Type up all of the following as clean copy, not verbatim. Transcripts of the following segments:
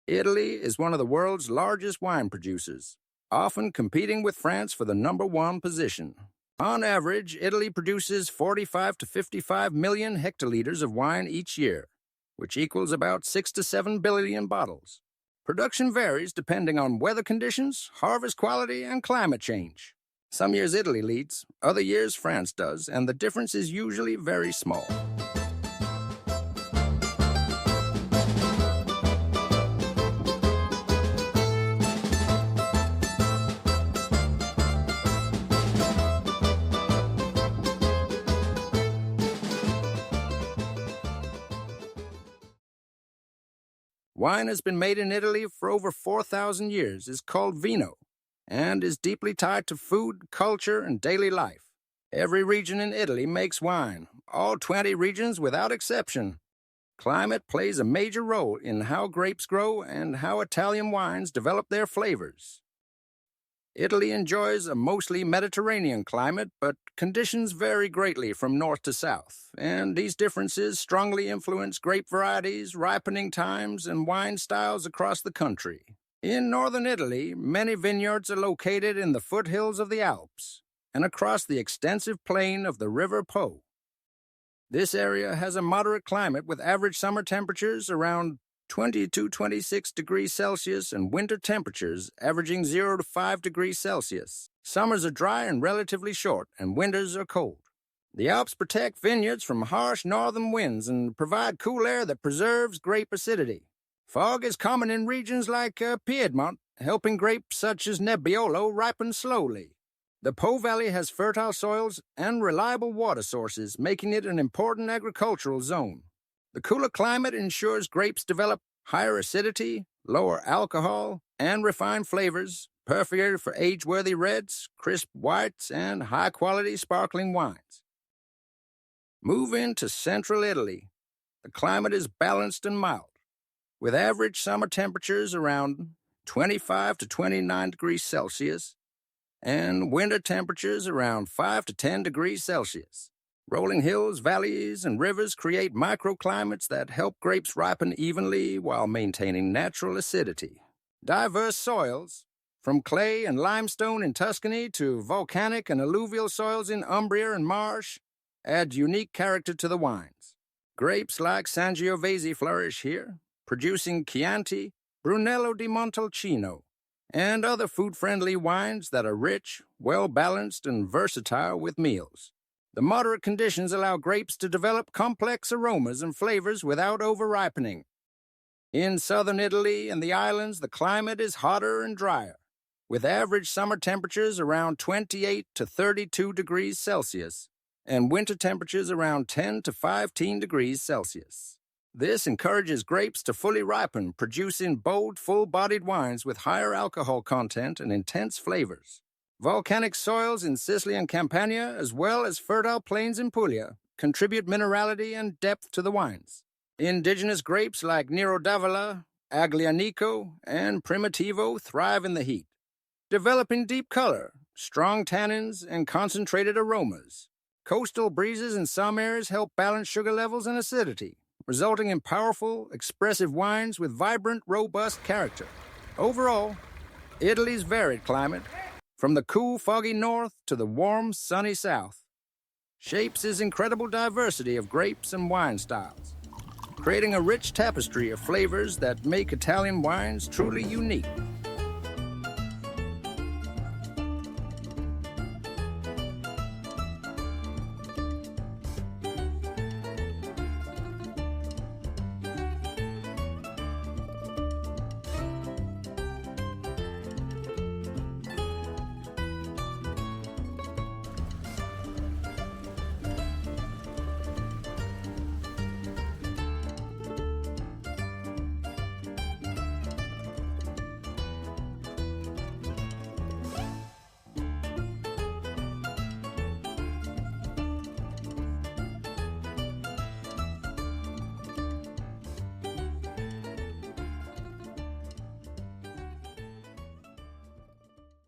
Italy is one of the world's largest wine producers, often competing with France for the number one position. On average, Italy produces 45 to 55 million hectoliters of wine each year, which equals about 6 to 7 billion bottles. Production varies depending on weather conditions, harvest quality, and climate change. Some years Italy leads, other years France does, and the difference is usually very small. Wine has been made in Italy for over 4,000 years, is called vino, and is deeply tied to food, culture, and daily life. Every region in Italy makes wine, all 20 regions without exception. Climate plays a major role in how grapes grow and how Italian wines develop their flavors. Italy enjoys a mostly Mediterranean climate, but conditions vary greatly from north to south, and these differences strongly influence grape varieties, ripening times, and wine styles across the country. In northern Italy, many vineyards are located in the foothills of the Alps and across the extensive plain of the River Po. This area has a moderate climate with average summer temperatures around 20 to 26 degrees Celsius and winter temperatures averaging 0 to 5 degrees Celsius. Summers are dry and relatively short, and winters are cold. The Alps protect vineyards from harsh northern winds and provide cool air that preserves grape acidity. Fog is common in regions like Piedmont, helping grapes such as Nebbiolo ripen slowly. The Po Valley has fertile soils and reliable water sources, making it an important agricultural zone. The cooler climate ensures grapes develop higher acidity, lower alcohol, and refined flavors, perfect for age-worthy reds, crisp whites, and high-quality sparkling wines. Move into central Italy. The climate is balanced and mild, with average summer temperatures around 25 to 29 degrees Celsius and winter temperatures around 5 to 10 degrees Celsius. Rolling hills, valleys, and rivers create microclimates that help grapes ripen evenly while maintaining natural acidity. Diverse soils, from clay and limestone in Tuscany to volcanic and alluvial soils in Umbria and Marche, add unique character to the wines. Grapes like Sangiovese flourish here, producing Chianti, Brunello di Montalcino, and other food-friendly wines that are rich, well-balanced, and versatile with meals. The moderate conditions allow grapes to develop complex aromas and flavors without over-ripening. In southern Italy and the islands, the climate is hotter and drier, with average summer temperatures around 28 to 32 degrees Celsius and winter temperatures around 10 to 15 degrees Celsius. This encourages grapes to fully ripen, producing bold, full-bodied wines with higher alcohol content and intense flavors. Volcanic soils in Sicily and Campania, as well as fertile plains in Puglia, contribute minerality and depth to the wines. Indigenous grapes like Nero d'Avola, Aglianico, and Primitivo thrive in the heat, developing deep color, strong tannins, and concentrated aromas. Coastal breezes in some areas help balance sugar levels and acidity, resulting in powerful, expressive wines with vibrant, robust character. Overall, Italy's varied climate, from the cool, foggy north to the warm, sunny south, shapes its incredible diversity of grapes and wine styles, creating a rich tapestry of flavors that make Italian wines truly unique.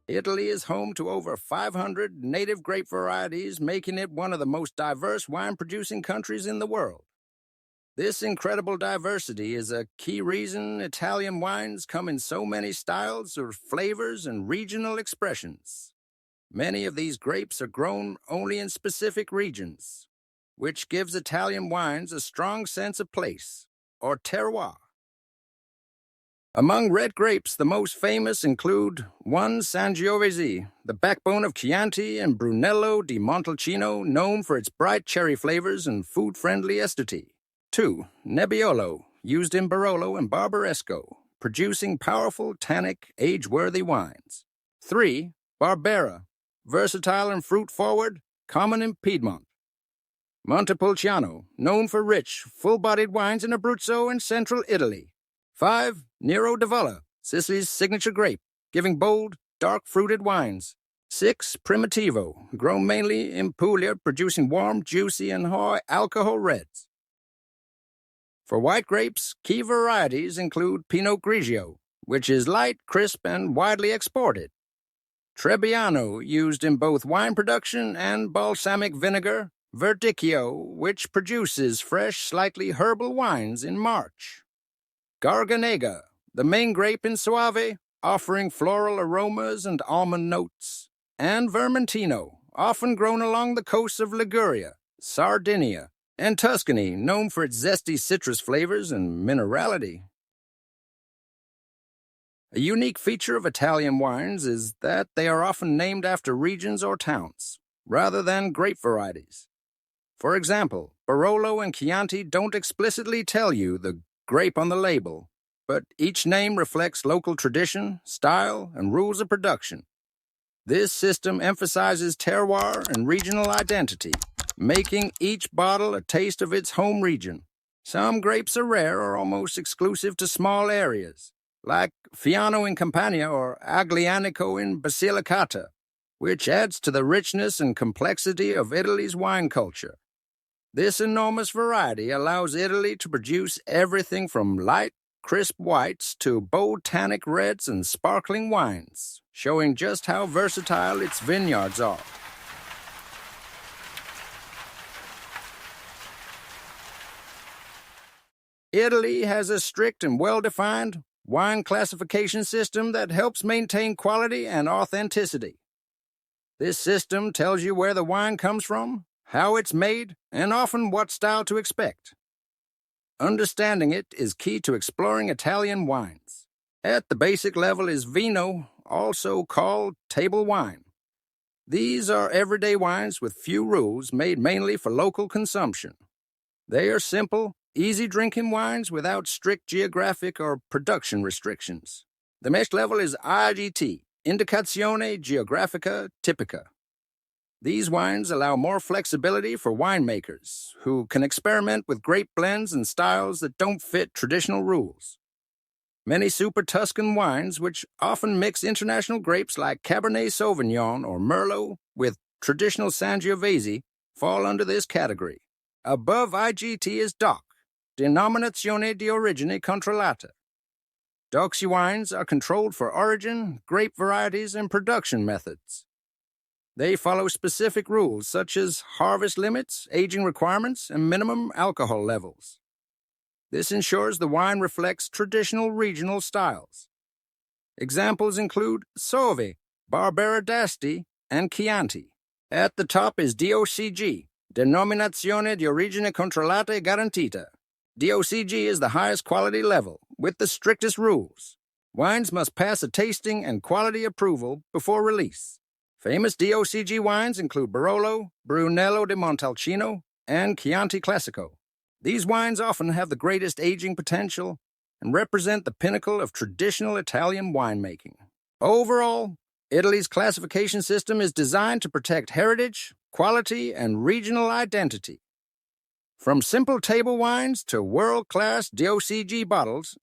Italy is home to over 500 native grape varieties, making it one of the most diverse wine-producing countries in the world. This incredible diversity is a key reason Italian wines come in so many styles or flavors and regional expressions. Many of these grapes are grown only in specific regions, which gives Italian wines a strong sense of place, or terroir. Among red grapes, the most famous include 1. Sangiovese, the backbone of Chianti, and Brunello di Montalcino, known for its bright cherry flavors and food-friendly acidity. 2. Nebbiolo, used in Barolo and Barbaresco, producing powerful, tannic, age-worthy wines. 3. Barbera, versatile and fruit-forward, common in Piedmont. Montepulciano, known for rich, full-bodied wines in Abruzzo and central Italy. 5. Nero d'Avola, Sicily's signature grape, giving bold, dark-fruited wines. 6. Primitivo, grown mainly in Puglia, producing warm, juicy, and high alcohol reds. For white grapes, key varieties include Pinot Grigio, which is light, crisp, and widely exported. Trebbiano, used in both wine production and balsamic vinegar. Verdicchio, which produces fresh, slightly herbal wines in March. Garganega, the main grape in Soave, offering floral aromas and almond notes. And Vermentino, often grown along the coasts of Liguria, Sardinia, and Tuscany, known for its zesty citrus flavors and minerality. A unique feature of Italian wines is that they are often named after regions or towns, rather than grape varieties. For example, Barolo and Chianti don't explicitly tell you the grape on the label, but each name reflects local tradition, style, and rules of production. This system emphasizes terroir and regional identity, making each bottle a taste of its home region. Some grapes are rare or almost exclusive to small areas, like Fiano in Campania or Aglianico in Basilicata, which adds to the richness and complexity of Italy's wine culture. This enormous variety allows Italy to produce everything from light, crisp whites to bold tannic reds and sparkling wines, showing just how versatile its vineyards are. Italy has a strict and well-defined wine classification system that helps maintain quality and authenticity. This system tells you where the wine comes from, how it's made, and often what style to expect. Understanding it is key to exploring Italian wines. At the basic level is Vino, also called table wine. These are everyday wines with few rules, made mainly for local consumption. They are simple, easy-drinking wines without strict geographic or production restrictions. The next level is IGT, Indicazione Geografica Tipica. These wines allow more flexibility for winemakers, who can experiment with grape blends and styles that don't fit traditional rules. Many Super Tuscan wines, which often mix international grapes like Cabernet Sauvignon or Merlot with traditional Sangiovese, fall under this category. Above IGT is DOC, Denominazione di Origine Controllata. DOC wines are controlled for origin, grape varieties, and production methods. They follow specific rules such as harvest limits, aging requirements, and minimum alcohol levels. This ensures the wine reflects traditional regional styles. Examples include Soave, Barbera d'Asti, and Chianti. At the top is DOCG, Denominazione di Origine Controllata e Garantita. DOCG is the highest quality level, with the strictest rules. Wines must pass a tasting and quality approval before release. Famous DOCG wines include Barolo, Brunello di Montalcino, and Chianti Classico. These wines often have the greatest aging potential and represent the pinnacle of traditional Italian winemaking. Overall, Italy's classification system is designed to protect heritage, quality, and regional identity. From simple table wines to world-class DOCG bottles,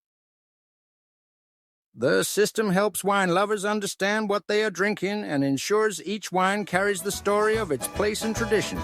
the system helps wine lovers understand what they are drinking and ensures each wine carries the story of its place and tradition.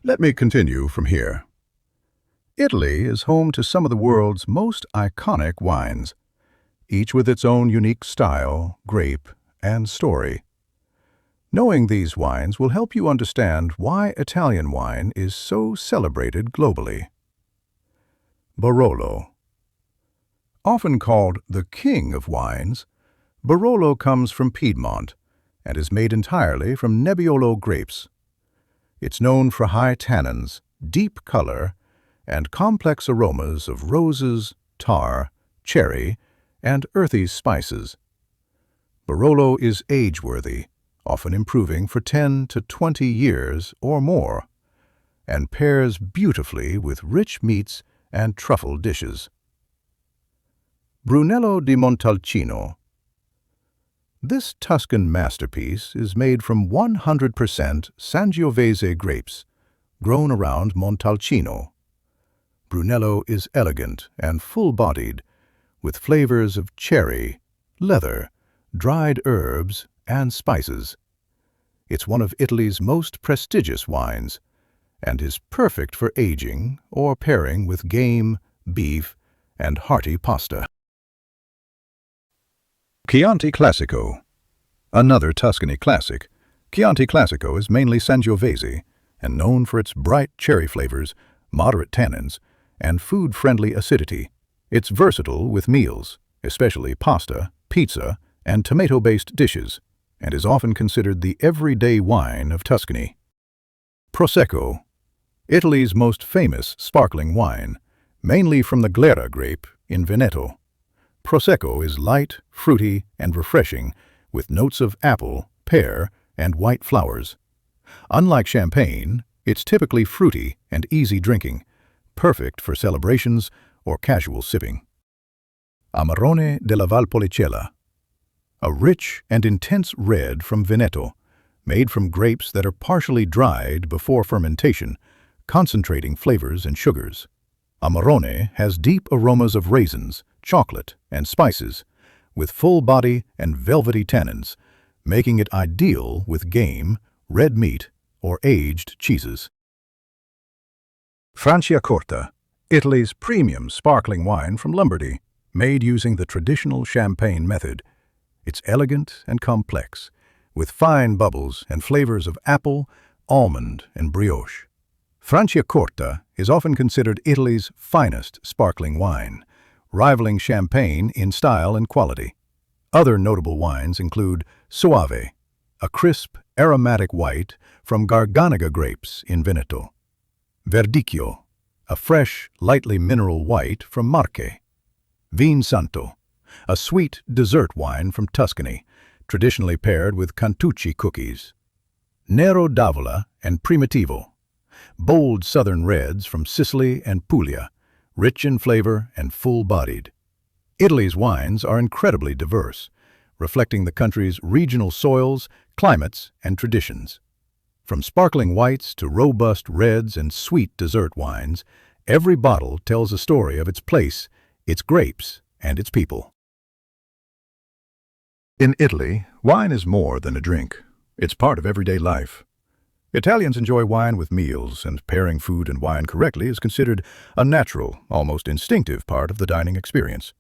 Let me continue from here. Italy is home to some of the world's most iconic wines, each with its own unique style, grape, and story. Knowing these wines will help you understand why Italian wine is so celebrated globally. Barolo. Often called the king of wines, Barolo comes from Piedmont and is made entirely from Nebbiolo grapes. It's known for high tannins, deep color, and complex aromas of roses, tar, cherry, and earthy spices. Barolo is age-worthy, often improving for 10 to 20 years or more, and pairs beautifully with rich meats and truffle dishes. Brunello di Montalcino. This Tuscan masterpiece is made from 100% Sangiovese grapes, grown around Montalcino. Brunello is elegant and full-bodied, with flavors of cherry, leather, dried herbs, and spices. It's one of Italy's most prestigious wines, and is perfect for aging or pairing with game, beef, and hearty pasta. Chianti Classico. Another Tuscany classic, Chianti Classico is mainly Sangiovese and known for its bright cherry flavors, moderate tannins, and food-friendly acidity. It's versatile with meals, especially pasta, pizza, and tomato-based dishes, and is often considered the everyday wine of Tuscany. Prosecco. Italy's most famous sparkling wine, mainly from the Glera grape in Veneto. Prosecco is light, fruity, and refreshing, with notes of apple, pear, and white flowers. Unlike champagne, it's typically fruity and easy drinking, perfect for celebrations or casual sipping. Amarone della Valpolicella. A rich and intense red from Veneto, made from grapes that are partially dried before fermentation, concentrating flavors and sugars. Amarone has deep aromas of raisins, chocolate, and spices, with full body and velvety tannins, making it ideal with game, red meat, or aged cheeses. Franciacorta, Italy's premium sparkling wine from Lombardy, made using the traditional champagne method. It's elegant and complex, with fine bubbles and flavors of apple, almond, and brioche. Franciacorta is often considered Italy's finest sparkling wine, rivaling champagne in style and quality. Other notable wines include Soave, a crisp, aromatic white from Garganega grapes in Veneto. Verdicchio, a fresh, lightly mineral white from Marche. Vin Santo, a sweet dessert wine from Tuscany, traditionally paired with Cantucci cookies. Nero d'Avola and Primitivo, bold southern reds from Sicily and Puglia, rich in flavor and full-bodied. Italy's wines are incredibly diverse, reflecting the country's regional soils, climates, and traditions. From sparkling whites to robust reds and sweet dessert wines, every bottle tells a story of its place, its grapes, and its people. In Italy, wine is more than a drink. It's part of everyday life. Italians enjoy wine with meals, and pairing food and wine correctly is considered a natural, almost instinctive part of the dining experience.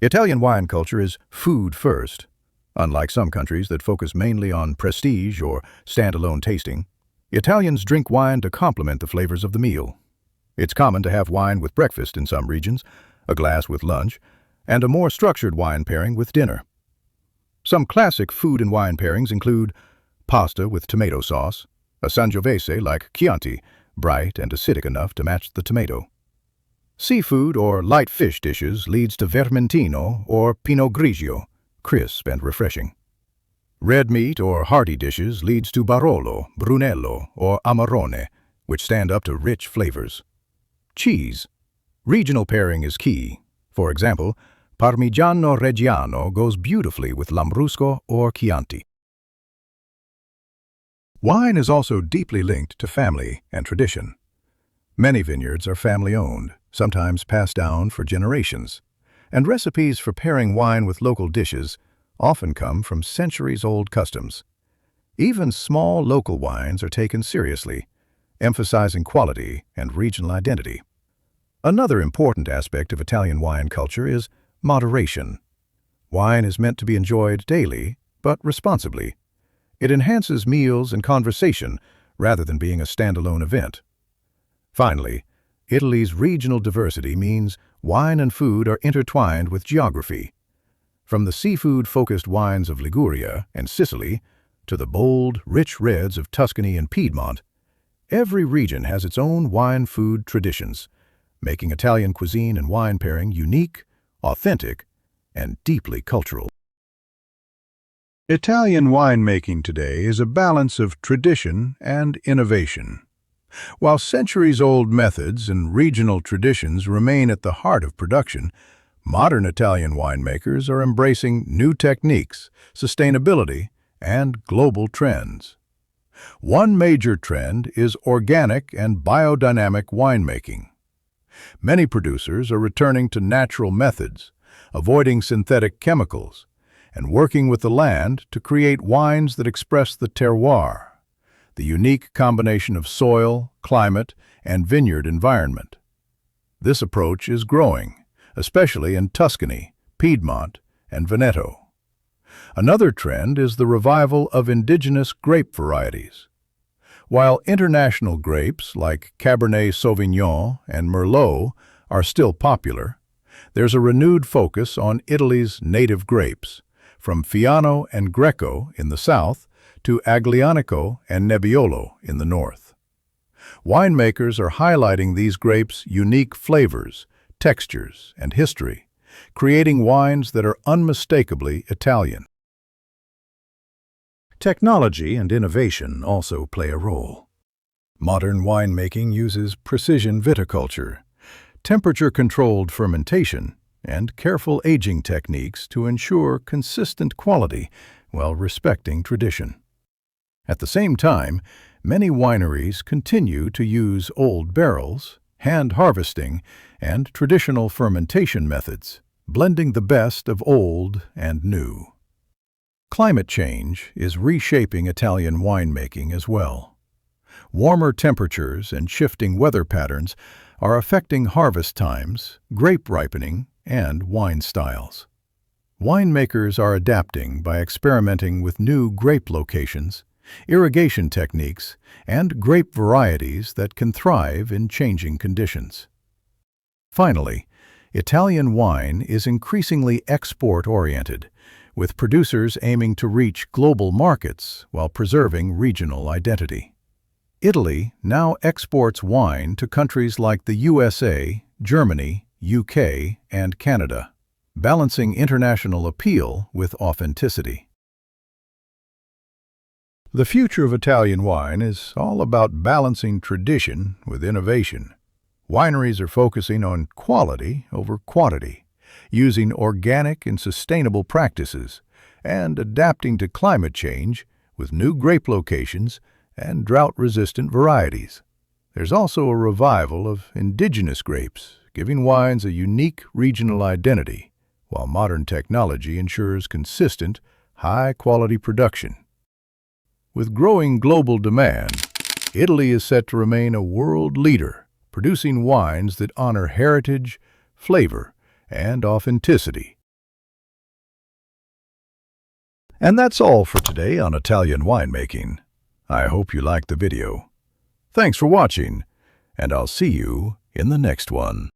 Italian wine culture is food first. Unlike some countries that focus mainly on prestige or standalone tasting, Italians drink wine to complement the flavors of the meal. It's common to have wine with breakfast in some regions, a glass with lunch, and a more structured wine pairing with dinner. Some classic food and wine pairings include pasta with tomato sauce, a Sangiovese like Chianti, bright and acidic enough to match the tomato. Seafood or light fish dishes leads to Vermentino or Pinot Grigio, crisp and refreshing. Red meat or hearty dishes leads to Barolo, Brunello, or Amarone, which stand up to rich flavors. Cheese. Regional pairing is key. For example, Parmigiano Reggiano goes beautifully with Lambrusco or Chianti. Wine is also deeply linked to family and tradition. Many vineyards are family-owned, sometimes passed down for generations, and recipes for pairing wine with local dishes often come from centuries-old customs. Even small local wines are taken seriously, emphasizing quality and regional identity. Another important aspect of Italian wine culture is moderation. Wine is meant to be enjoyed daily, but responsibly. It enhances meals and conversation rather than being a standalone event. Finally, Italy's regional diversity means wine and food are intertwined with geography. From the seafood-focused wines of Liguria and Sicily to the bold, rich reds of Tuscany and Piedmont, every region has its own wine-food traditions, making Italian cuisine and wine pairing unique, authentic, and deeply cultural. Italian winemaking today is a balance of tradition and innovation. While centuries-old methods and regional traditions remain at the heart of production, modern Italian winemakers are embracing new techniques, sustainability, and global trends. One major trend is organic and biodynamic winemaking. Many producers are returning to natural methods, avoiding synthetic chemicals, and working with the land to create wines that express the terroir, the unique combination of soil, climate, and vineyard environment. This approach is growing, especially in Tuscany, Piedmont, and Veneto. Another trend is the revival of indigenous grape varieties. While international grapes like Cabernet Sauvignon and Merlot are still popular, there's a renewed focus on Italy's native grapes, from Fiano and Greco in the south to Aglianico and Nebbiolo in the north. Winemakers are highlighting these grapes' unique flavors, textures, and history, creating wines that are unmistakably Italian. Technology and innovation also play a role. Modern winemaking uses precision viticulture, temperature-controlled fermentation, and careful aging techniques to ensure consistent quality while respecting tradition. At the same time, many wineries continue to use old barrels, hand harvesting, and traditional fermentation methods, blending the best of old and new. Climate change is reshaping Italian winemaking as well. Warmer temperatures and shifting weather patterns are affecting harvest times, grape ripening, and wine styles. Winemakers are adapting by experimenting with new grape locations, irrigation techniques, and grape varieties that can thrive in changing conditions. Finally, Italian wine is increasingly export-oriented, with producers aiming to reach global markets while preserving regional identity. Italy now exports wine to countries like the USA, Germany, UK, and Canada, balancing international appeal with authenticity. The future of Italian wine is all about balancing tradition with innovation. Wineries are focusing on quality over quantity, using organic and sustainable practices, and adapting to climate change with new grape locations and drought-resistant varieties. There's also a revival of indigenous grapes, giving wines a unique regional identity, while modern technology ensures consistent, high-quality production. With growing global demand, Italy is set to remain a world leader, producing wines that honor heritage, flavor, and authenticity. And that's all for today on Italian winemaking. I hope you liked the video. Thanks for watching, and I'll see you in the next one.